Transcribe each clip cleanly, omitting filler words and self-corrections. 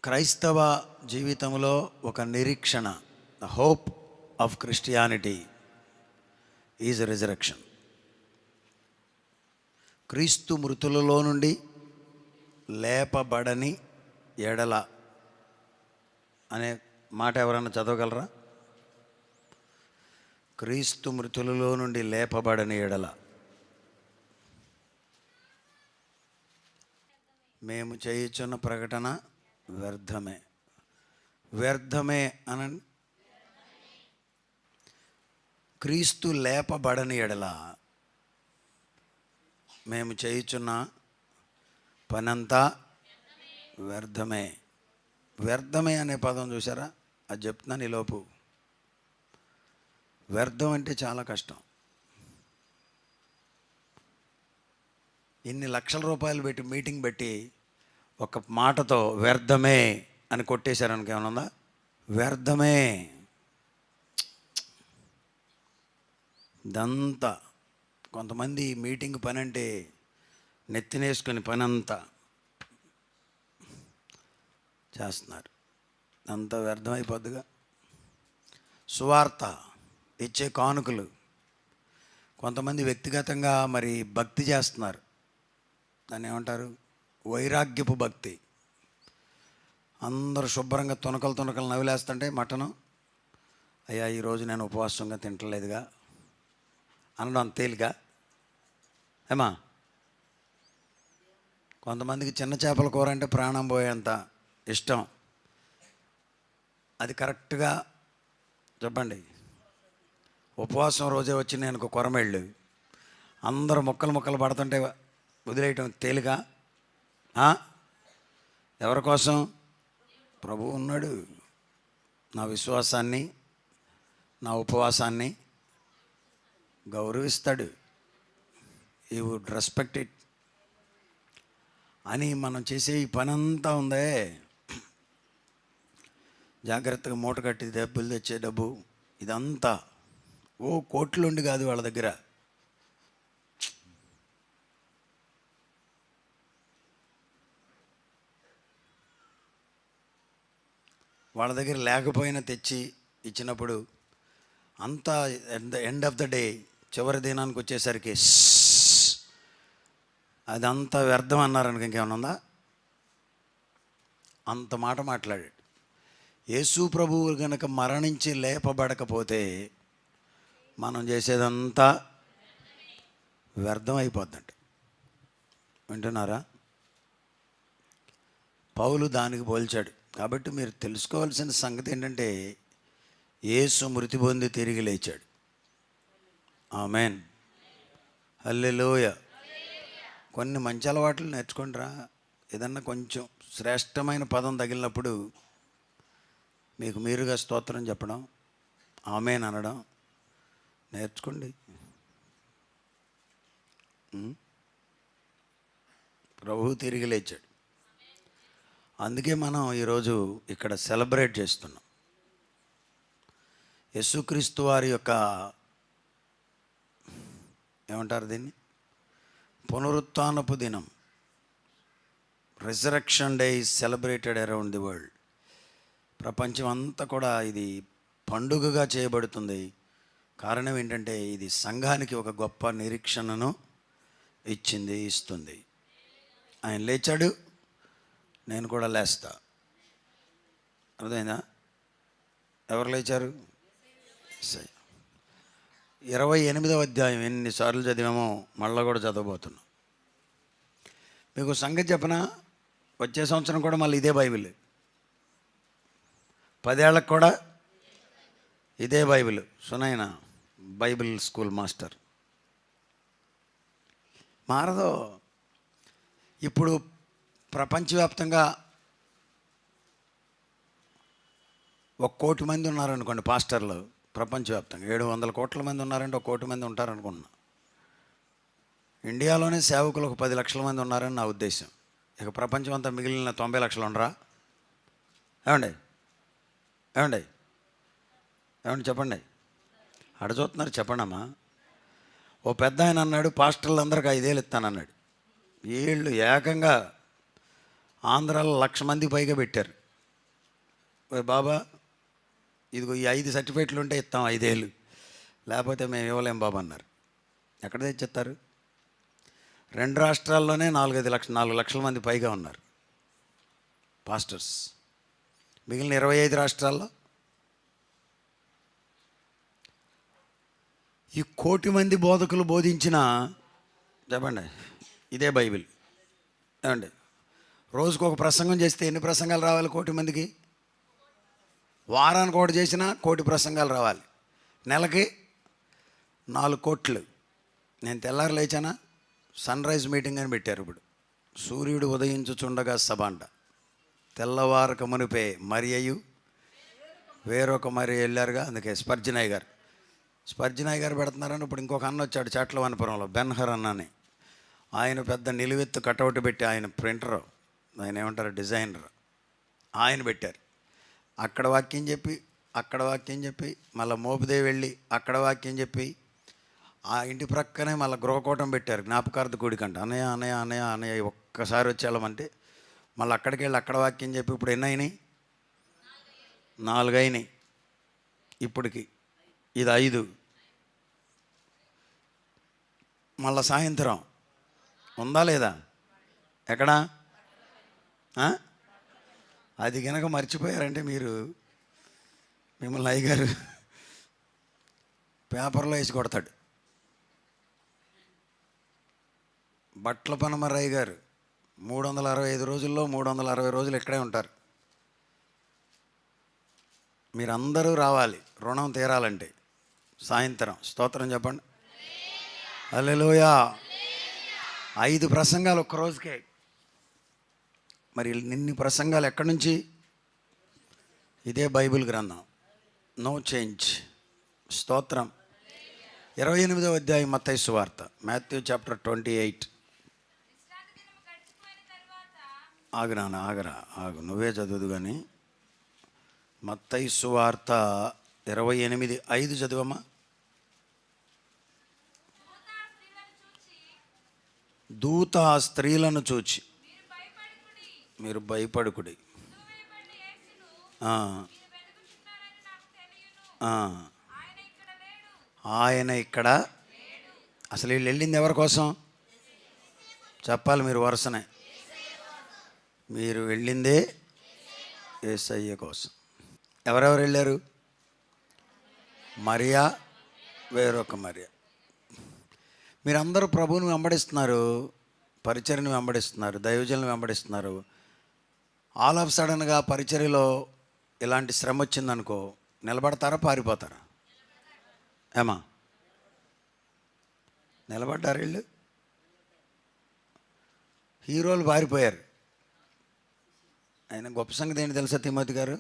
క్రైస్తవ జీవితంలో ఒక నిరీక్షణ, the hope of Christianity is resurrection. క్రీస్తు మృతులలో నుండి లేపబడని ఎడల అనే మాట ఎవరన్నా చదవగలరా? క్రీస్తు మృతులలో నుండి లేపబడని ఎడల మేము చేయుచున్న ప్రకటన వ్యర్థమే. వ్యర్థమే అనండి. క్రీస్తు లేపబడని ఎడల మేము చేయుచున్న పనంతా వ్యర్థమే. వ్యర్థమే అనే పదం చూసారా? అది చెప్తున్నాను ఈలోపు. వ్యర్థం అంటే చాలా కష్టం. ఇన్ని లక్షల రూపాయలు పెట్టి మీటింగ్ పెట్టి ఒక మాటతో వ్యర్థమే అని కొట్టేశారనుక ఏమన్నా ఉందా? వ్యర్థమే. ఇదంతా కొంతమంది మీటింగ్ పని అంటే నెత్తినేసుకొని పని అంతా చేస్తున్నారు. అంతా వ్యర్థమైపోద్దిగా. సువార్త ఇచ్చే కానుకలు, కొంతమంది వ్యక్తిగతంగా మరి భక్తి చేస్తున్నారు. దాన్ని ఏమంటారు? వైరాగ్యపు భక్తి. అందరూ శుభ్రంగా తునకలు నవ్వులేస్తుంటే మటను, అయ్యా ఈరోజు నేను ఉపవాసంగా తింటలేదుగా అనడం అంత తేలిక ఏమా? కొంతమందికి చిన్న చేపల కూర అంటే ప్రాణం పోయేంత ఇష్టం. అది కరెక్ట్గా చెప్పండి. ఉపవాసం రోజే వచ్చి నేను ఒక కొరమెళ్ళు అందరూ ముక్కలు పడుతుంటే వదిలేయటం తేలిక? ఎవరి కోసం? ప్రభువు ఉన్నాడు. నా విశ్వాసాన్ని, నా ఉపవాసాన్ని గౌరవిస్తాడు. ఈ వుడ్ రెస్పెక్ట్ ఇట్ అని మనం చేసే ఈ పని అంతా ఉందే, జాగ్రత్తగా మూట కట్టి డబ్బులు తెచ్చే డబ్బు ఇదంతా కోట్లుండి కాదు వాళ్ళ దగ్గర. వాళ్ళ దగ్గర లేకపోయినా తెచ్చి ఇచ్చినప్పుడు అంతా ఎండ్ ఆఫ్ ద డే, చివరి దినానికి వచ్చేసరికి అదంతా వ్యర్థం అన్నారనుక ఇంకేమన్నా ఉందా? అంత మాట మాట్లాడాడు. యేసు ప్రభువు కనుక మరణించి లేపబడకపోతే మనం చేసేదంతా వ్యర్థం అయిపోద్దంట. వింటున్నారా? పౌలు దానికి పోల్చాడు. కాబట్టి మీరు తెలుసుకోవాల్సిన సంగతి ఏంటంటే యేసు మృతి పొంది తిరిగి లేచాడు. ఆమేన్, హల్లెలూయా. కొన్ని మంచి అలవాట్లు నేర్చుకుంటారా? ఏదన్నా కొంచెం శ్రేష్టమైన పదం తగిలినప్పుడు మీకు మీరుగా స్తోత్రం చెప్పడం, ఆమేన్ అనడం నేర్చుకోండి. ప్రభువు తిరిగి లేచాడు. అందుకే మనం ఈరోజు ఇక్కడ సెలబ్రేట్ చేస్తున్నాం. యేసుక్రీస్తు వారి యొక్క ఏమంటారు దీన్ని? పునరుత్థానపు దినం. Resurrection day is celebrated around the world. ప్రపంచం అంతా కూడా ఇది పండుగగా చేయబడుతుంది. కారణం ఏంటంటే ఇది సంఘానికి ఒక గొప్ప నిరీక్షణను ఇస్తుంది. ఆయన లేచాడు, నేను కూడా లేస్తా. అర్థమైందా? ఎవరు లేచారు? 28వ అధ్యాయం ఎన్నిసార్లు చదివామో మళ్ళీ కూడా చదవబోతున్నాం. మీకు సంగతి చెప్పనా? వచ్చే సంవత్సరం కూడా మళ్ళీ ఇదే బైబిల్. 10 ఏళ్ళకు కూడా ఇదే Bible. Sunaina Bible school master మారదు. ఇప్పుడు ప్రపంచవ్యాప్తంగా 1 కోటి మంది ఉన్నారనుకోండి పాస్టర్లు. ప్రపంచవ్యాప్తంగా 700 కోట్ల మంది ఉన్నారంటే 1 కోటి మంది ఉంటారనుకున్నా. ఇండియాలోనే సేవకులు ఒక 10 లక్షల మంది ఉన్నారని నా ఉద్దేశం. ఇక ప్రపంచం అంతా మిగిలిన 90 లక్షలు ఉండరా? ఏమండి చెప్పండి. చూస్తున్నారు చెప్పండి అమ్మా. ఓ పెద్ద ఆయన అన్నాడు, పాస్టర్లు అందరికి 5 ఏళ్ళు ఇస్తానన్నాడు. వీళ్ళు ఏకంగా ఆంధ్రాలో 1,00,000 మందికి పైగా పెట్టారు. ఓ బాబా, ఇదిగో ఈ 5 సర్టిఫికేట్లు ఉంటే ఇస్తాం 5 ఏళ్ళు, లేకపోతే మేము ఇవ్వలేం బాబా అన్నారు. ఎక్కడ తెచ్చిస్తారు? 2 రాష్ట్రాల్లోనే 4 లక్షల మంది పైగా ఉన్నారు పాస్టర్స్. మిగిలిన 25 రాష్ట్రాల్లో ఈ 1,000,000 మంది బోధకులు బోధించిన, చెప్పండి, ఇదే బైబిల్ ఏమండి? రోజుకు ఒక ప్రసంగం చేస్తే ఎన్ని ప్రసంగాలు రావాలి 1,000,000 మందికి? వారానికి ఒకటి చేసినా 1,000,000 ప్రసంగాలు రావాలి. నెలకి 4 కోట్లు. నేను తెల్లారు లేచానా, సన్ రైజ్ మీటింగ్ అని పెట్టారు. ఇప్పుడు సూర్యుడు ఉదయించుచుండగా సభ అంట. తెల్లవారక మునిపే మరి అయ్యు వేరొక మరి వెళ్ళారుగా, అందుకే స్పర్జనయ్య గారు పెడుతున్నారని. ఇప్పుడు ఇంకొక అన్న వచ్చాడు చాట్ల వనపురంలో, బెన్హర్ అన్న అని. ఆయన పెద్ద నిలువెత్తు కటౌట్ పెట్టి, ఆయన ప్రింటరు, ఆయన ఏమంటారు, డిజైనర్, ఆయన పెట్టారు. అక్కడ వాక్యం చెప్పి, అక్కడ వాక్యం చెప్పి, మళ్ళీ మోపుదేవి వెళ్ళి అక్కడ వాక్యం చెప్పి, ఆ ఇంటి ప్రక్కనే మళ్ళీ గృహకూటం పెట్టారు, జ్ఞాపకార్థ కూడికంట. అన్నయ్య అన్నయ్య అన్నయ్య అన్నయ్య ఒక్కసారి వచ్చి వెళ్ళమంటే మళ్ళీ అక్కడికి వెళ్ళి అక్కడ వాక్యం చెప్పి, ఇప్పుడు ఎన్ని అయినాయి? 4 అయినాయి. ఇప్పటికి ఇది 5. మళ్ళా సాయంత్రం ఉందా లేదా? ఎక్కడా? అది కనుక మర్చిపోయారంటే మీరు, మిమ్మల్ని అయ్యగారు పేపర్లో వేసి కొడతాడు. బట్ల పనమరయ్య గారు 365 రోజుల్లో 360 రోజులు ఇక్కడే ఉంటారు. మీరందరూ రావాలి రుణం తీరాలంటే. సాయంత్రం స్తోత్రం చెప్పండి. హల్లెలూయా. 5 ప్రసంగాలు ఒక్క రోజుకే. మరి ఇన్ని ప్రసంగాలు ఎక్కడి నుంచి? ఇదే బైబిల్ గ్రంథం, నో చేంజ్. స్తోత్రం. 28వ అధ్యాయం మత్తయి సువార్త, మాథ్యూ చాప్టర్ 28. ఆగు, నువ్వే చదువుదు కానీ. మత్తయి సువార్త 28:5 చదువమ్మా. దూత ఆ స్త్రీలను చూచి మీరు భయపడుకుడి, ఆయన ఇక్కడ. అసలు వీళ్ళు వెళ్ళింది ఎవరి కోసం చెప్పాలి మీరు వరుసనే. మీరు వెళ్ళిందే యేసయ్య కోసం. ఎవరెవరు వెళ్ళారు? మరియా, వేరొక మరియా. మీరందరూ ప్రభువుని వెంబడిస్తున్నారు, పరిచర్యను వెంబడిస్తున్నారు, దైవజనులను వెంబడిస్తున్నారు. ఆల్ ఆఫ్ సడన్గా పరిచర్యలో ఇలాంటి శ్రమ వచ్చిందనుకో, నిలబడతారా పారిపోతారా? ఏమా నిలబడ్డారు? వీళ్ళు హీరోలు పారిపోయారు. ఆయన గొప్ప సంగతి ఏంటి తెలుసా తిమోతి గారు?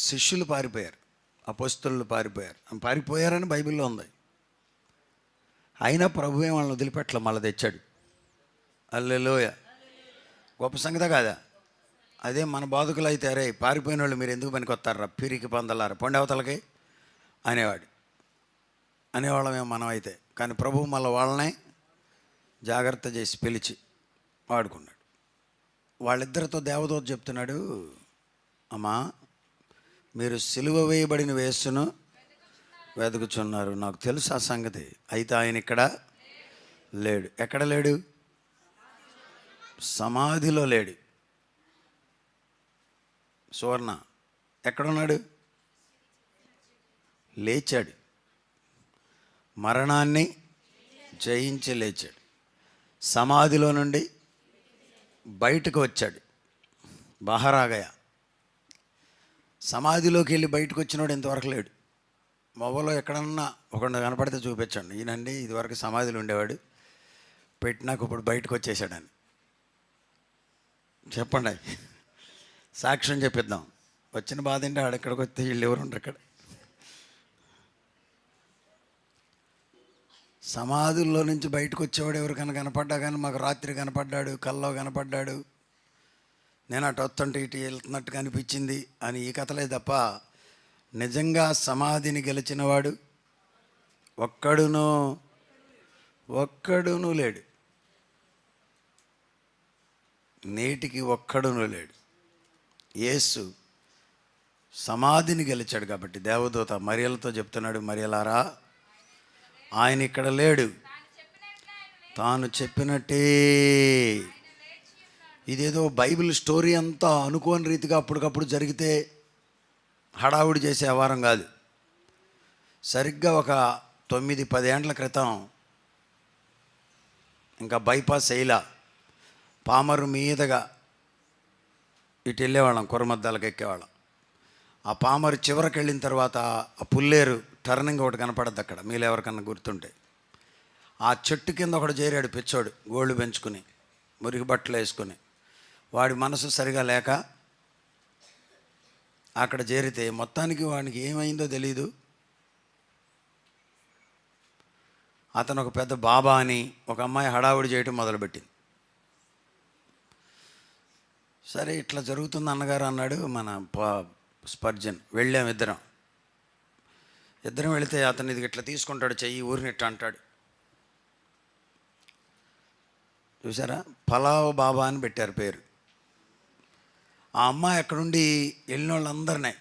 శిష్యులు పారిపోయారు, అపోస్తలులు పారిపోయారు. పారిపోయారని బైబిల్లో ఉంది. అయినా ప్రభువే వాళ్ళని వదిలిపెట్టలే, మళ్ళీ తెచ్చాడు. హల్లెలూయా. గొప్ప సంగతే కాదా? అదే మన బాధకులు అయితే, అరే పారిపోయిన వాళ్ళు మీరు ఎందుకు పనికొస్తారా, పిరికి పొందలారా, పొండి అవతలకి అనేవాళ్ళమేమో మనం అయితే. కానీ ప్రభువు మళ్ళీ వాళ్ళనే జాగ్రత్త చేసి పిలిచి వాడుకున్నాడు. వాళ్ళిద్దరితో దేవదూత చెప్తున్నాడు, అమ్మా మీరు సిలువ వేయబడిన యేసును వెతుకుచున్నారు, నాకు తెలుసు ఆ సంగతి. అయితే ఆయన ఇక్కడ లేడు. ఎక్కడ లేడు? సమాధిలో లేడు. సువర్ణ ఎక్కడున్నాడు? లేచాడు, మరణాన్ని జయించి లేచాడు, సమాధిలో నుండి బయటకు వచ్చాడు. బహరాగయ. సమాధిలోకి వెళ్ళి బయటకు వచ్చినోడు ఇంతవరకు లేడు. మొబైల్లో ఎక్కడన్నా ఒకడు కనపడితే చూపించండి, ఈయనండి ఇదివరకు సమాధిలో ఉండేవాడు, పెట్టినాక ఇప్పుడు బయటకు వచ్చేసాడని చెప్పండి. సాక్ష్యం చెప్పిద్దాం. వచ్చిన బాధ ఏంటి, ఆడెక్కడికి వస్తే వీళ్ళు ఎవరు ఉండరు అక్కడ. సమాధుల్లో నుంచి బయటకు వచ్చేవాడు ఎవరికైనా కనపడ్డా కానీ, మాకు రాత్రి కనపడ్డాడు, కల్లో కనపడ్డాడు, నేను అటు వస్తుంటే ఇటు వెళ్తున్నట్టుగా అనిపించింది అని ఈ కథలే తప్ప, నిజంగా సమాధిని గెలిచినవాడు ఒక్కడునూ లేడు. నేటికి ఒక్కడునూ లేడు. యేసు సమాధిని గెలిచాడు. కాబట్టి దేవదూత మరియలతో చెప్తున్నాడు, మరియలారా ఆయన ఇక్కడ లేడు, తాను చెప్పినట్టే. ఇదేదో బైబిల్ స్టోరీ అంతా అనుకోని రీతిగా అప్పటికప్పుడు జరిగితే హడావుడి చేసే వ్యవహారం కాదు. సరిగ్గా ఒక 9-10 ఏండ్ల క్రితం, ఇంకా బైపాస్ అయిలా, పామరు మీదగా ఇటు వెళ్ళేవాళ్ళం, కురమద్దాలకు ఎక్కేవాళ్ళం. ఆ పామరు చివరికి వెళ్ళిన తర్వాత ఆ పుల్లేరు టర్నింగ్ ఒకటి కనపడద్దు అక్కడ, మీలో ఎవరికన్నా గుర్తుంటే. ఆ చెట్టు కింద ఒకడు చేరాడు పిచ్చోడు, గోళ్ళు పెంచుకుని, మురికి బట్టలు వేసుకుని. వాడి మనసు సరిగా లేక అక్కడ చేరితే మొత్తానికి వాడికి ఏమైందో తెలీదు. అతను ఒక పెద్ద బాబా అని ఒక అమ్మాయి హడావుడి చేయటం మొదలుపెట్టింది. సరే ఇట్లా జరుగుతుంది అన్నగారు అన్నాడు మన స్పర్జన్. వెళ్ళాం ఇద్దరం వెళితే అతను ఇది ఇట్లా తీసుకుంటాడు, చెయ్యి ఊరినిట్ట అంటాడు. చూసారా, పలావ్ బాబా అని పెట్టారు పేరు. ఆ అమ్మాయి అక్కడుండి వెళ్ళిన వాళ్ళందరినీ,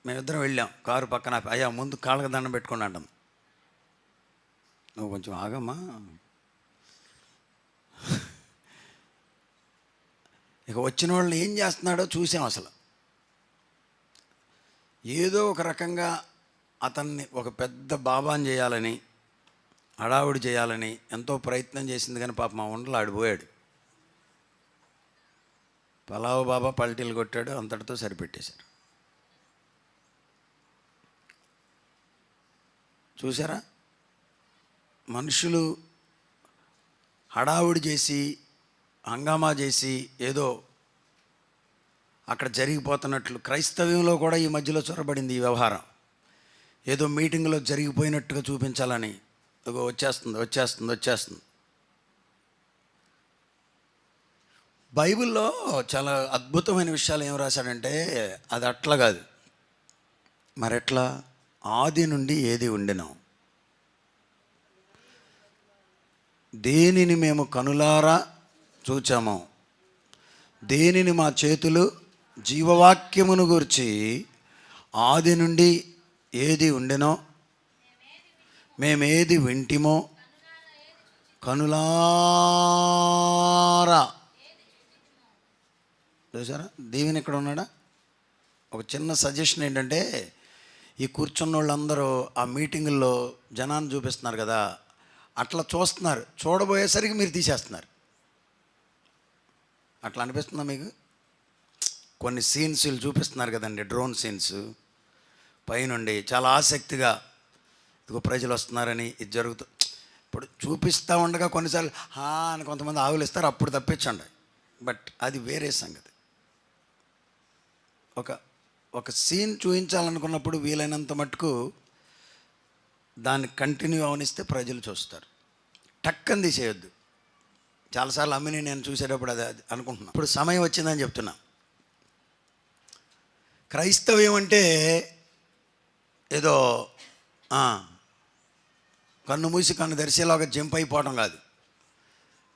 మేమిద్దరం వెళ్ళాం కారు పక్కన, అయ్యా ముందు కాళ్ళకి దండం పెట్టుకోండి అంటాం. నువ్వు కొంచెం ఆగమ్మా. ఇక వచ్చిన వాళ్ళని ఏం చేస్తున్నాడో చూసాం. అసలు ఏదో ఒక రకంగా అతన్ని ఒక పెద్ద బాబాని చేయాలని, హడావుడి చేయాలని ఎంతో ప్రయత్నం చేసింది. కానీ పాప మా ఉండలు ఆడిపోయాడు. పలావు బాబా పల్టీలు కొట్టాడు, అంతటితో సరిపెట్టేశారు. చూసారా, మనుషులు హడావుడి చేసి హంగామా చేసి ఏదో అక్కడ జరిగిపోతున్నట్లు, క్రైస్తవ్యంలో కూడా ఈ మధ్యలో చొరబడింది ఈ వ్యవహారం. ఏదో మీటింగ్లో జరిగిపోయినట్టుగా చూపించాలని వచ్చేస్తుంది. బైబిల్లో చాలా అద్భుతమైన విషయాలు ఏం రాశాడంటే, అది అట్లా కాదు. మరెట్లా? ఆది నుండి ఏది ఉండెనో, దేనిని మేము కనులారా చూచామో, దేనిని మా చేతులు జీవవాక్యమును గూర్చి ఆది నుండి ఏది ఉండెనో, మేమేది వింటిమో, కనులారా. చూసారా, దేవుని ఇక్కడ ఉన్నాడా? ఒక చిన్న సజెషన్ ఏంటంటే, ఈ కూర్చున్న వాళ్ళందరూ ఆ మీటింగుల్లో జనాన్ని చూపిస్తున్నారు కదా, అట్లా చూస్తున్నారు. చూడబోయేసరికి మీరు తీసేస్తున్నారు. అట్లా అనిపిస్తుందా మీకు? కొన్ని సీన్స్ వీళ్ళు చూపిస్తున్నారు కదండి, డ్రోన్ సీన్స్ పైనుండి చాలా ఆసక్తిగా, ఇదిగో ప్రజలు వస్తున్నారని, ఇది జరుగుతూ ఇప్పుడు చూపిస్తూ ఉండగా కొన్నిసార్లు అని కొంతమంది ఆవులు ఇస్తారు, అప్పుడు తప్పించండి. బట్ అది వేరే సంగతి. ఒక సీన్ చూపించాలనుకున్నప్పుడు వీలైనంత మట్టుకు దాన్ని కంటిన్యూ అవనిస్తే ప్రజలు చూస్తారు. టక్కని తీసేయొద్దు. చాలాసార్లు అమ్మిని నేను చూసేటప్పుడు అది అనుకుంటున్నాను. ఇప్పుడు సమయం వచ్చిందని చెప్తున్నా. క్రైస్తవ్యం అంటే ఏదో కన్ను మూసి కన్ను తెరిచేలాగా జంప్ అయిపోవడం కాదు.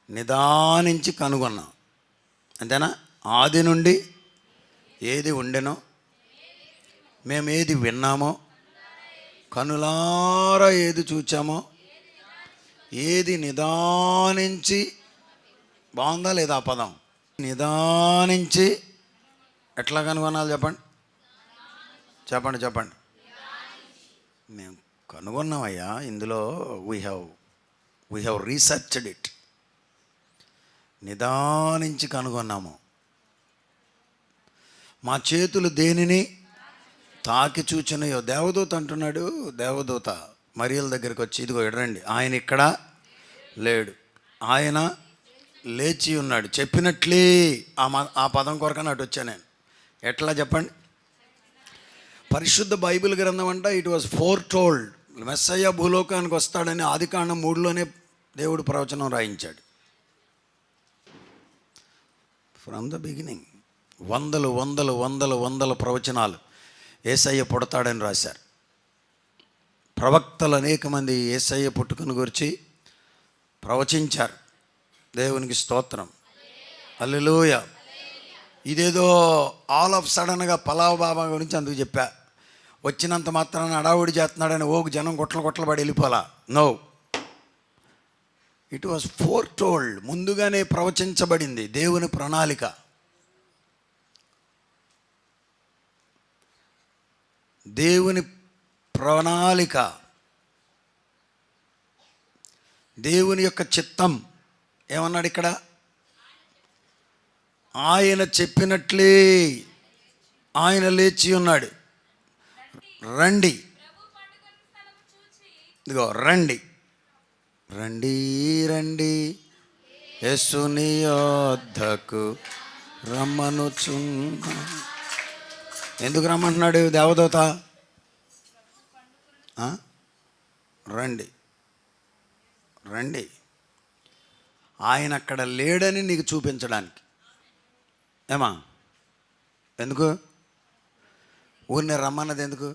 నిదానించి కనుగొన్నాం, అంతేనా? ఆది నుండి ఏది ఉండెనో, మేము ఏది విన్నామో, కనులారా ఏది చూచామో, ఏది నిదానించి, బాగుందా లేదా ఆ పదం? నిదానించి ఎట్లా కనుగొనాలి చెప్పండి. మేము కనుగొన్నామయ్యా, ఇందులో వీ హ్యావ్ రీసెర్చ్డ్ ఇట్. నిదానించి కనుగొన్నాము. మా చేతులు దేనిని తాకి చూచినయో. దేవదూత అంటున్నాడు, దేవదూత మరియల దగ్గరికి వచ్చి, ఇదిగో ఎడరండి, ఆయన ఇక్కడ లేడు, ఆయన లేచి ఉన్నాడు, చెప్పినట్లే. ఆ పదం కొరకని అటు వచ్చాను నేను. ఎట్లా చెప్పండి? పరిశుద్ధ బైబిల్ గ్రంథం అంట it was four told, Messiah భూలోకానికి వస్తాడని ఆదికాండం 3లోనే దేవుడు ప్రవచనం రాయించాడు. ఫ్రమ్ ద బిగినింగ్ వందల ప్రవచనాలు యేసయ్య పుడతాడని రాశారు. ప్రవక్తలు అనేక మంది యేసయ్య పుట్టుకను గురించి ప్రవచించారు. దేవునికి స్తోత్రం, హల్లెలూయా. ఇదేదో ఆల్ ఆఫ్ సడన్గా పలావ్ బాబా గురించి అందుకు చెప్పా. వచ్చినంత మాత్రాన అడావుడి చేస్తున్నాడని ఓకు జనం గుట్టలు పడి వెళ్ళిపోలా. No, it was foretold, ముందుగానే ప్రవచించబడింది దేవుని ప్రణాళిక. దేవుని ప్రణాళిక, దేవుని యొక్క చిత్తం. ఏమన్నాడు ఇక్కడ? ఆయన చెప్పినట్లే ఆయన లేచి ఉన్నాడు. రండి, ఇదిగో రండి, రండి రండి యేసుని యొద్దకు రమ్మనుచున్నా. ఎందుకు రమ్మంటున్నాడు దేవదూత? రండి రండి. ఆయన అక్కడ లేడని నీకు చూపించడానికి. ఏమా? ఎందుకు ఊరిని రమ్మన్నది? ఎందుకు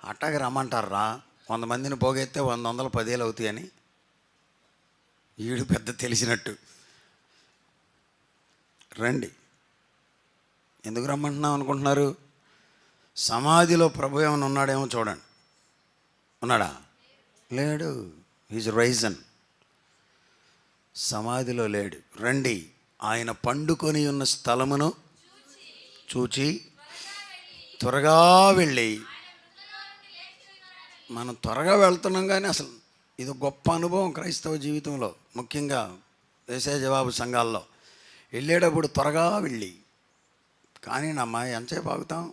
అట్టాగే రమ్మంటారా? 100 మందిని పోగెత్తే 100 10,000 అవుతాయని. ఈడు పెద్ద తెలిసినట్టు. రండి. ఎందుకు రమ్మంటున్నాం అనుకుంటున్నారు? సమాధిలో ప్రభు ఏమైనా ఉన్నాడేమో చూడండి. ఉన్నాడా? లేడు. Is Ryzen. సమాధిలో లేడు. రండి, ఆయన పండుకొని ఉన్న స్థలమును చూచి త్వరగా వెళ్ళి. మనం త్వరగా వెళ్తున్నాం, కానీ అసలు ఇది గొప్ప అనుభవం క్రైస్తవ జీవితంలో, ముఖ్యంగా యేసయ్య జవాబు సంఘాల్లో. వెళ్ళేటప్పుడు త్వరగా వెళ్ళి, కానీ నమ్మా ఎంతసేపు ఆగుతాం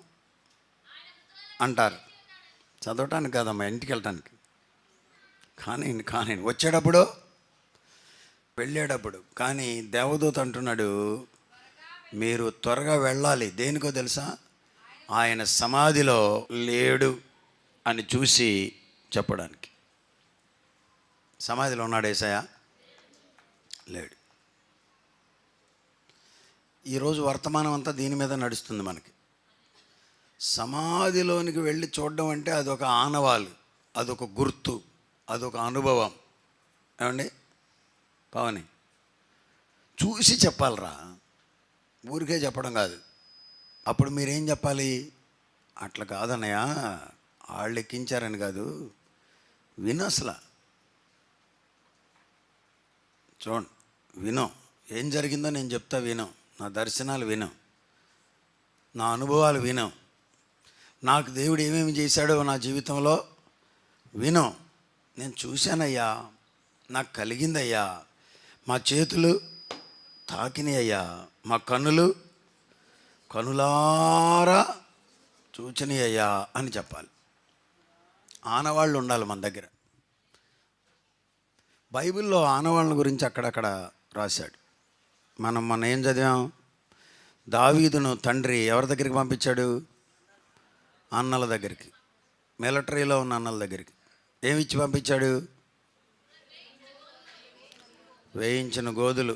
అంటారు. చదవటానికి కాదమ్మా, ఇంటికి వెళ్ళటానికి. కానీ వచ్చేటప్పుడు, వెళ్ళేటప్పుడు. కానీ దేవదూత అంటున్నాడు మీరు త్వరగా వెళ్ళాలి. దేనికో తెలుసా? ఆయన సమాధిలో లేడు అని చూసి చెప్పడానికి. సమాధిలో ఉన్నాడు యేసయ్య? లేడు. ఈరోజు వర్తమానం అంతా దీని మీద నడుస్తుంది మనకి. సమాధిలోనికి వెళ్ళి చూడడం అంటే అదొక ఆనవాలు, అదొక గుర్తు, అదొక అనుభవం. ఏమండి పవని? చూసి చెప్పాలరా, ఊరికే చెప్పడం కాదు. అప్పుడు మీరేం చెప్పాలి? అట్లా కాదన్నయ్య, వాళ్ళు ఎక్కించారని కాదు, విను. అసలు చూడండి, విను. ఏం జరిగిందో నేను చెప్తా, విను. నా దర్శనాలు విను, నా అనుభవాలు విను, నాకు దేవుడు ఏమేమి చేశాడో నా జీవితంలో విను. నేను చూశానయ్యా, నాకు కలిగిందయ్యా, మా చేతులు తాకినాయ్యా, మా కనులారా చూచినాయ్యా అని చెప్పాలి. ఆనవాళ్ళు ఉండాలి మన దగ్గర. బైబిల్లో ఆనవాళ్ళ గురించి అక్కడక్కడ రాశాడు. మనం ఏం చదివాం? దావీదును తండ్రి ఎవరి దగ్గరికి పంపించాడు? అన్నల దగ్గరికి, మిలిటరీలో ఉన్న అన్నల దగ్గరికి. ఏమిచ్చి పంపించాడు? వేయించిన గోధులు.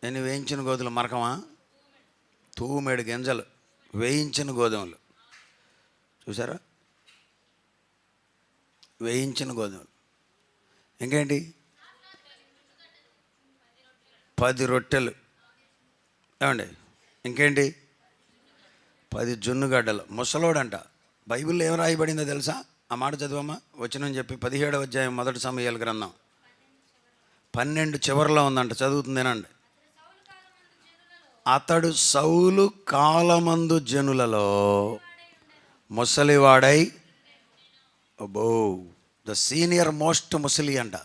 ఎన్ని వేయించిన గోధులు? మరకమా? తూమెడు గింజలు వేయించిన గోధుమలు. చూసారా? వేయించిన గోధుమలు. ఇంకేంటి? 10 రొట్టెలు. ఏమండి? ఇంకేంటి? 10 జున్నుగడ్డలు. ముసలోడంట. బైబిల్లో ఏం రాయబడిందో తెలుసా? ఆ మాట చదువమ్మా. వచనం చెప్పి 17వ అధ్యాయం 1 సమూయేలు గ్రంథం 12 చివరిలో ఉందంట. చదువుతుందేనండి. అతడు సౌలు కాలమందు జనులలో ముసలివాడై, అబ్బో, ద సీనియర్ మోస్ట్ ముసలి అంట.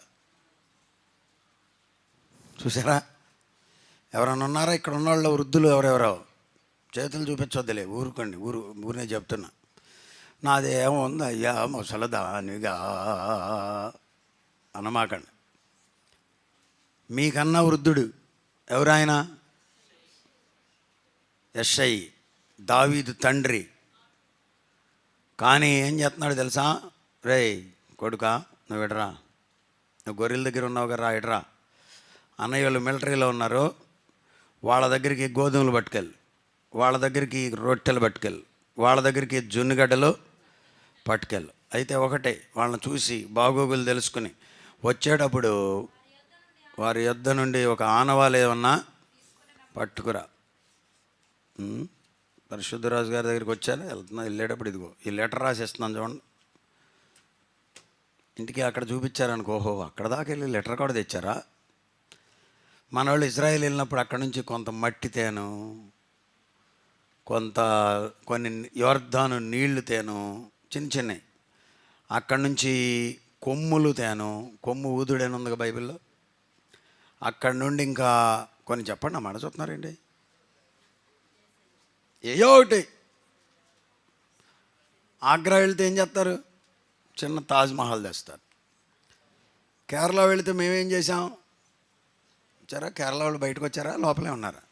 చూసారా? ఎవరన్నా ఉన్నారా ఇక్కడ ఉన్నవాళ్ళు? వృద్ధులు ఎవరెవరో చేతులు చూపించొద్దులే, ఊరుకోండి. ఊరినే చెప్తున్నా. నాదేమో ఉంది అయ్యా ముసలదానిగా అనమాకండి. మీకన్నా వృద్ధుడు ఎవరాయన? యెషై, దావీదు తండ్రి. కానీ ఏం చేస్తున్నాడు తెలుసా? రే కొడుకా, నువ్వు ఎడరా, నువ్వు గొర్రెల దగ్గర ఉన్నావు కదా, ఎడరా. అన్నయ్య వాళ్ళు మిలిటరీలో ఉన్నారు, వాళ్ళ దగ్గరికి గోధుమలు పట్టుకెళ్ళి, వాళ్ళ దగ్గరికి రొట్టెలు పట్టుకెళ్ళి, వాళ్ళ దగ్గరికి జున్నుగడ్డలు పట్టుకెళ్ళు. అయితే ఒకటే, వాళ్ళని చూసి బాగోగులు తెలుసుకుని వచ్చేటప్పుడు వారి యొద్ద నుండి ఒక ఆనవాలు ఏమన్నా పట్టుకురా. పరిశుద్ధరాజు గారి దగ్గరికి వచ్చాను, వెళ్ళేటప్పుడు ఇదిగో ఈ లెటర్ రాసిస్తున్నాను చూడండి. ఇంటికి అక్కడ చూపించారనుకో, ఓహో అక్కడ దాకా వెళ్ళి లెటర్ కూడా తెచ్చారా. మన వాళ్ళు ఇజ్రాయెల్ వెళ్ళినప్పుడు అక్కడ నుంచి కొంత మట్టి తేను, కొన్ని యోర్దాను నీళ్లు తేను, చిన్న చిన్నవి. అక్కడి నుంచి కొమ్ములు తేను, కొమ్ము ఊదుడని ఉందిగా బైబిల్లో. అక్కడి నుండి ఇంకా కొన్ని చెప్పండి, అన్నమాట చూస్తున్నారండి. ఏయో ఒకటి. ఆగ్రా వెళితే ఏం చేస్తారు, చిన్న తాజ్మహల్ తెస్తారు. కేరళ వెళితే మేమేం చేసాం, వచ్చారా కేరళ వాళ్ళు, బయటకు వచ్చారా, లోపలే ఉన్నారా?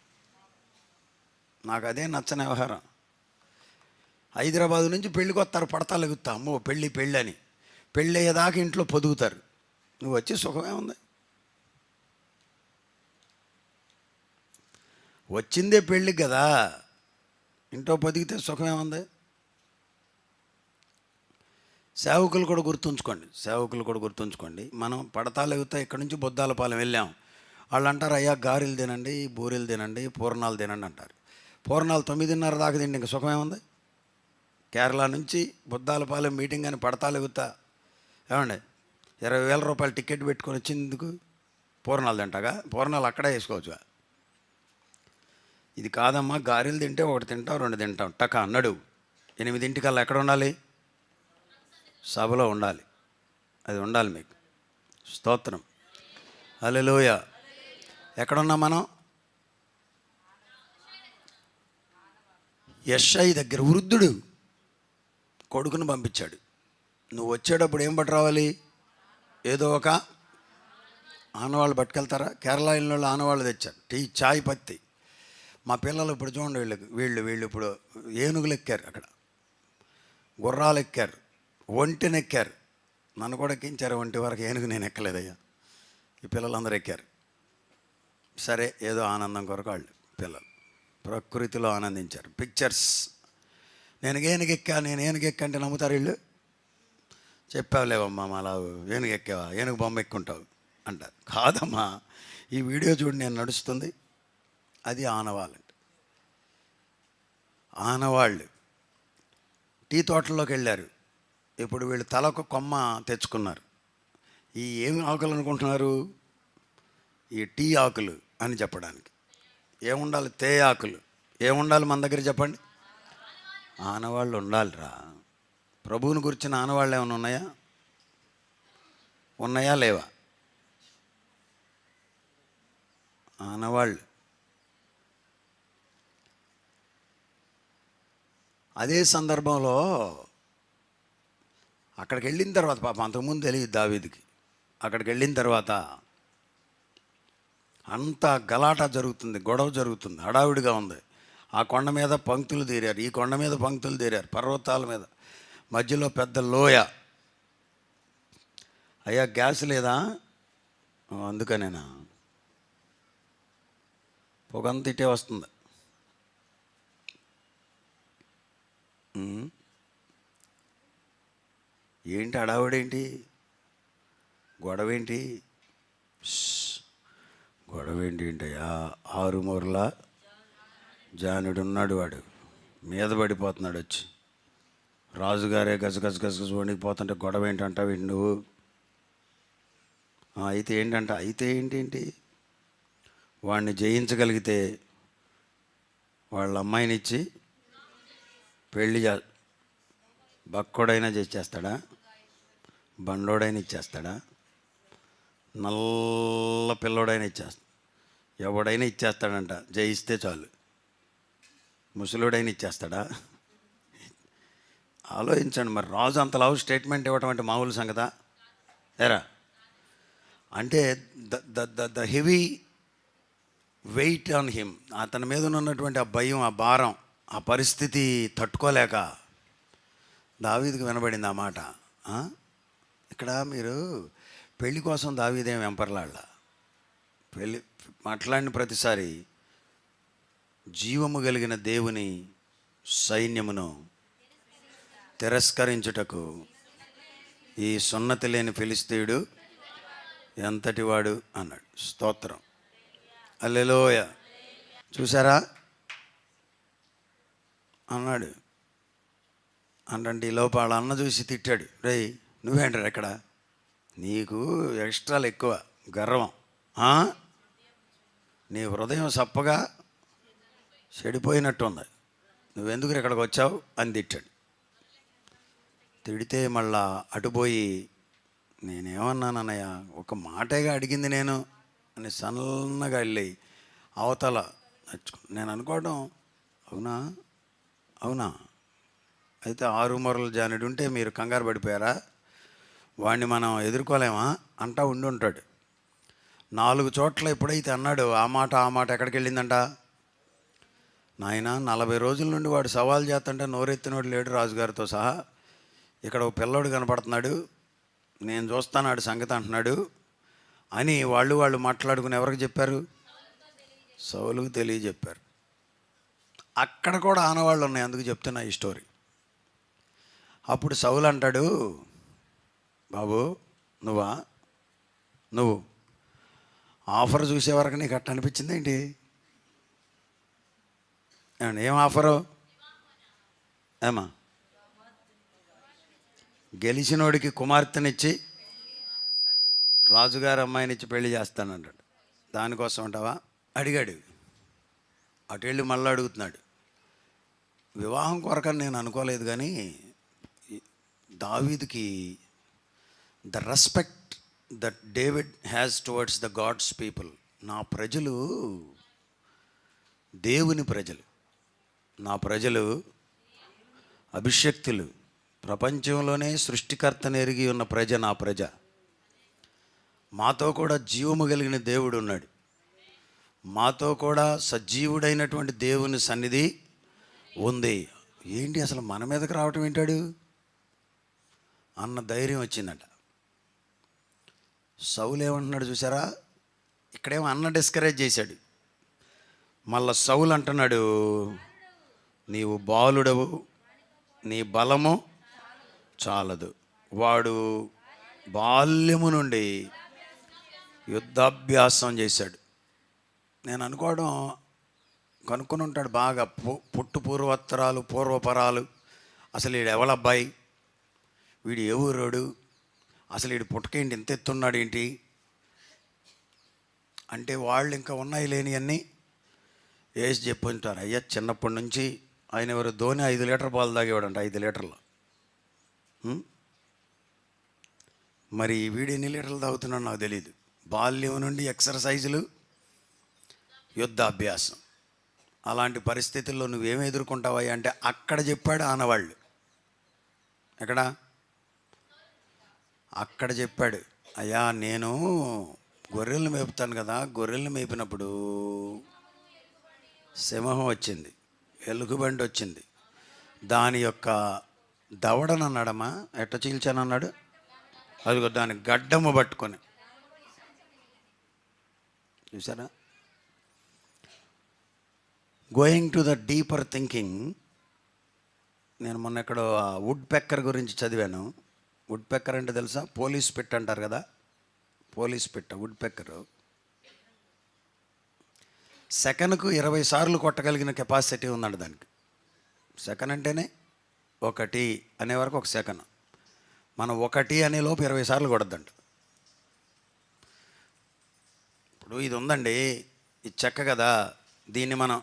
నాకు అదే నచ్చని వ్యవహారం. హైదరాబాద్ నుంచి పెళ్ళికి వస్తారు, పడతాలు ఎగుతా, అమ్మో పెళ్ళి పెళ్ళి అని. పెళ్ళి అయ్యేదాకా ఇంట్లో పొదుగుతారు. నువ్వు వచ్చి సుఖమే ఉంది. వచ్చిందే పెళ్ళికి కదా, ఇంట్లో పొదిగితే సుఖమే ఉంది. సేవకులు కూడా గుర్తుంచుకోండి. మనం పడతాలు ఎగుతా ఇక్కడి నుంచి బొద్దాలపాలెం వెళ్ళాం. వాళ్ళు అంటారు, అయ్యా గారెలు తినండి, బూరెలు తినండి, పూర్ణాలు తినండి అంటారు. పూర్ణాలు 9:30 దాకా తిండి, ఇంకా సుఖమే ఉంది. కేరళ నుంచి బొద్దాలపాలెం మీటింగ్ అని పడతాలు ఎగుతా, ఏమండి 20,000 రూపాయలు టికెట్ పెట్టుకొని వచ్చిందుకు పూర్ణాలు తింటాగా. పూర్ణాలు అక్కడే వేసుకోవచ్చు. ఇది కాదమ్మా, గారెలు తింటే 1 తింటాం 2 తింటాం టక అన్నాడు. 8 ఎక్కడ ఉండాలి, సభలో ఉండాలి. అది ఉండాలి మీకు. స్తోత్రం, హల్లెలూయా. ఎక్కడున్నాం మనం? యెషయి దగ్గర వృద్ధుడు కొడుకును పంపించాడు. నువ్వు వచ్చేటప్పుడు ఏం పట్టు రావాలి, ఏదో ఒక ఆనవాళ్ళు పట్టుకెళ్తారా? కేరళ ఇళ్ళలో ఆనవాళ్ళు తెచ్చారు, టీ చాయ్ పత్తి. మా పిల్లలు ఇప్పుడు చూడండి, వీళ్ళు ఇప్పుడు ఏనుగులు ఎక్కారు, అక్కడ గుర్రాలు ఎక్కారు, ఒంటిని ఎక్కారు. నన్ను కూడా ఎక్కించారు ఒంటి వరకు, ఏనుగు నేను ఎక్కలేదయ్యా. ఈ పిల్లలందరూ ఎక్కారు. సరే, ఏదో ఆనందం కొరకు వాళ్ళు పిల్లలు ప్రకృతిలో ఆనందించారు. పిక్చర్స్. నేను ఏనుగెక్కంటే నమ్ముతారు వీళ్ళు. చెప్పావులేవమ్మా అలా ఏనుగెక్కావా, ఏనుగు బొమ్మ ఎక్కుంటావు అంటారు. కాదమ్మా, ఈ వీడియో చూడు, నేను నడుస్తుంది. అది ఆనవాళ్ళు టీ తోటల్లోకి వెళ్ళారు. ఇప్పుడు వీళ్ళు తలకు కొమ్మ తెచ్చుకున్నారు. ఈ ఏమి ఆకులు అనుకుంటున్నారు, ఈ టీ ఆకులు అని చెప్పడానికి. ఏముండాలి, తే ఆకులు. ఏముండాలి మన దగ్గర చెప్పండి? ఆనవాళ్ళు ఉండాలిరా. ప్రభువుని గురించిన ఆనవాళ్ళు ఏమైనా ఉన్నాయా లేవా? ఆనవాళ్ళు. అదే సందర్భంలో అక్కడికి వెళ్ళిన తర్వాత, పాపం అంతకుముందు తెలియదు దావీదుకి, అక్కడికి వెళ్ళిన తర్వాత అంతా గలాట జరుగుతుంది, గొడవ జరుగుతుంది, హడావిడిగా ఉంది. ఆ కొండ మీద పంక్తులు తీరారు, ఈ కొండ మీద పంక్తులు తీరారు, పర్వతాల మీద, మధ్యలో పెద్ద లోయ. అయ్యా గ్యాస్ లేదా, అందుకనేనా పొగంత ఇటే వస్తుంది. ఏంటి హడావిడేంటి, గొడవేంటి ఏంటయ్యా? 6 మూరల జానుడు ఉన్నాడు, వాడు మీద పడిపోతున్నాడు వచ్చి. రాజుగారే గజగజ వణికిపోతుంటే గొడవ ఏంటంటావు ఏంటి నువ్వు? అయితే ఏంటంట, అయితే ఏంటి, వాడిని జయించగలిగితే వాళ్ళ అమ్మాయినిచ్చి పెళ్ళి బక్కోడైనా చేసేస్తాడా, బండోడైనా ఇచ్చేస్తాడా, నల్ల పిల్లోడైనా ఇచ్చేస్తాడు, ఎవడైనా ఇచ్చేస్తాడంట జయిస్తే చాలు. ముసలుడైనా ఇచ్చేస్తాడా? ఆలోచించండి మరి. రాజు అంత లవ్ స్టేట్మెంట్ ఇవ్వటం అంటే మామూలు సంగతా ఏరా? అంటే the heavy weight on him, అతని మీద ఉన్నటువంటి ఆ భయం, ఆ భారం, ఆ పరిస్థితి తట్టుకోలేక దావీదుకు వినబడింది ఆ మాట. ఇక్కడ మీరు పెళ్లి కోసం దావీదేం వెంపర్లాళ్ళ. పెళ్ళి మాట్లాడిన ప్రతిసారి జీవము కలిగిన దేవుని సైన్యమును తిరస్కరించుటకు ఈ సున్నతి లేని ఫిలిస్తీయుడు ఎంతటి వాడు అన్నాడు. స్తోత్రం, హల్లెలూయా. చూసారా అన్నాడు. అంటే ఈ లోపల అన్న చూసి తిట్టాడు, రేయ్ నువ్వేంటారు ఎక్కడ, నీకు ఎక్స్ట్రాలు ఎక్కువ, గర్వం, నీ హృదయం సప్పగా చెడిపోయినట్టుంది, నువ్వెందుకు ఇక్కడికి వచ్చావు అని తిట్టాడు. తిడితే మళ్ళా అటుపోయి, నేనేమన్నానన్నయ్య, ఒక మాటేగా అడిగింది నేను అని సన్నగా వెళ్ళి అవతల నేను అనుకోవడం, అవునా అవునా అయితే 6 మూరల జానుడు ఉంటే మీరు కంగారు పడిపోయారా, వాడిని మనం ఎదుర్కోలేమా అంటా ఉండి ఉంటాడు. 4 చోట్ల ఎప్పుడైతే అన్నాడు ఆ మాట ఎక్కడికి వెళ్ళిందంట, నాయన 40 రోజుల నుండి వాడు సవాల్ చేస్తుంటే నోరెత్తినోడు లేడు రాజుగారితో సహా, ఇక్కడ ఒక పిల్లోడు కనపడుతున్నాడు, నేను చూస్తాను ఆడు సంగతి అంటున్నాడు అని వాళ్ళు మాట్లాడుకుని ఎవరికి చెప్పారు, సౌలుకు తెలియజెప్పారు. అక్కడ కూడా ఆనవాళ్ళు ఉన్నాయి, అందుకు చెప్తున్నా ఈ స్టోరీ. అప్పుడు సౌలు అంటాడు, బాబు నువ్వు ఆఫర్ చూసే వరకు నీకు అట్ట అనిపించింది ఏంటి, ఏం ఆఫరు ఏమా, గెలిచినోడికి కుమార్తెనిచ్చి రాజుగారి అమ్మాయినిచ్చి పెళ్లి చేస్తానంటాడు, దానికోసం అంటావా అడిగాడు. అటు వెళ్ళి మళ్ళీ అడుగుతున్నాడు. వివాహం కొరకని నేను అనుకోలేదు, కానీ దావీదుకి the respect that David has towards the God's people, నా ప్రజలు దేవుని ప్రజలు, నా ప్రజలు అభిషక్తులు, ప్రపంచంలోనే సృష్టికర్తను ఎరిగి ఉన్న ప్రజ నా ప్రజ, మాతో కూడా జీవము కలిగిన దేవుడు ఉన్నాడు, మాతో కూడా సజీవుడైనటువంటి దేవుని సన్నిధి ఉంది, ఏంటి అసలు మన మీదకి రావటం ఏంటాడు అన్న ధైర్యం వచ్చిందంట. సౌలు ఏమంటున్నాడు చూసారా, ఇక్కడేమో అన్న డిస్కరేజ్ చేశాడు, మళ్ళా సౌలు అంటున్నాడు, నీవు బాలుడవు, నీ బలము చాలదు. వాడు బాల్యము నుండి యుద్ధాభ్యాసం చేశాడు. నేను అనుకోవడం, కనుక్కొని ఉంటాడు బాగా, పుట్టు పూర్వోత్తరాలు పూర్వపరాలు, అసలు వీడు ఎవలబ్బాయి, వీడు ఏ ఊరోడు, అసలు వీడు పుట్టకేంటి ఇంత ఎత్తున్నాడు ఏంటి అంటే, వాళ్ళు ఇంకా ఉన్నాయి లేని అన్నీ వేసి చెప్పుంటారు. అయ్యా చిన్నప్పటి నుంచి ఆయన ఎవరు ధోని 5 లీటర్ పాలు తాగేవాడంట, 5 లీటర్లు. మరి వీడు ఎన్ని లీటర్లు తాగుతున్నాడు నాకు తెలియదు. బాల్యం నుండి ఎక్సర్సైజులు, యుద్ధాభ్యాసం. అలాంటి పరిస్థితుల్లో నువ్వేమి ఎదుర్కొంటావా అంటే అక్కడ చెప్పాడు ఆనవాళ్ళు. ఎక్కడ? అక్కడ చెప్పాడు, అయ్యా నేను గొర్రెలను మేపుతాను కదా, గొర్రెలను మేపినప్పుడు సింహం వచ్చింది, ఎలుగుబంటి వచ్చింది, దాని యొక్క దవడనన్నాడమ్మా ఎట్ట చీల్చానన్నాడు, అదిగో దాని గడ్డము పట్టుకొని. చూసారా, going to the deeper thinking. నేను మొన్న ఎక్కడో వుడ్ పెక్కర్ గురించి చదివాను. వుడ్ పెక్కర్ అంటే తెలుసా, పోలీస్ పిట్ అంటారు కదా, పోలీస్ పిట్ట వుడ్ పెక్కరు. సెకనుకు 20 సార్లు కొట్టగలిగిన కెపాసిటీ ఉందండి దానికి. సెకండ్ అంటేనే 1 అనే వరకు ఒక సెకండ్, మనం 1 అనే లోపు 20 సార్లు కొడద్దంట. ఇప్పుడు ఇది ఉందండి, ఇది చెక్క కదా, దీన్ని మనం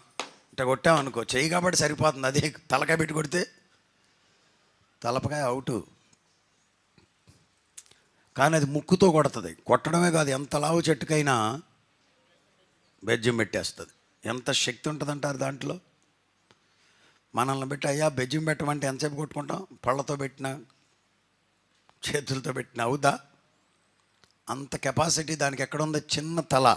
ఇట్ట కొట్టామనుకో, చెయ్యి కాబట్టి సరిపోతుంది. అదే తలకాయ పెట్టి కొడితే తలపకాయ అవుటు. కానీ అది ముక్కుతో కొడుతుంది. కొట్టడమే కాదు, ఎంత లావు చెట్టుకైనా బెజ్జం పెట్టేస్తుంది. ఎంత శక్తి ఉంటుందంటారు దాంట్లో. మనల్ని పెట్టి అయ్యా బెజ్జం పెట్టమంటే ఎంతసేపు కొట్టుకుంటాం, పళ్ళతో పెట్టినా చేతులతో పెట్టినా అవుదా? అంత కెపాసిటీ దానికి ఎక్కడుందో, చిన్న తల,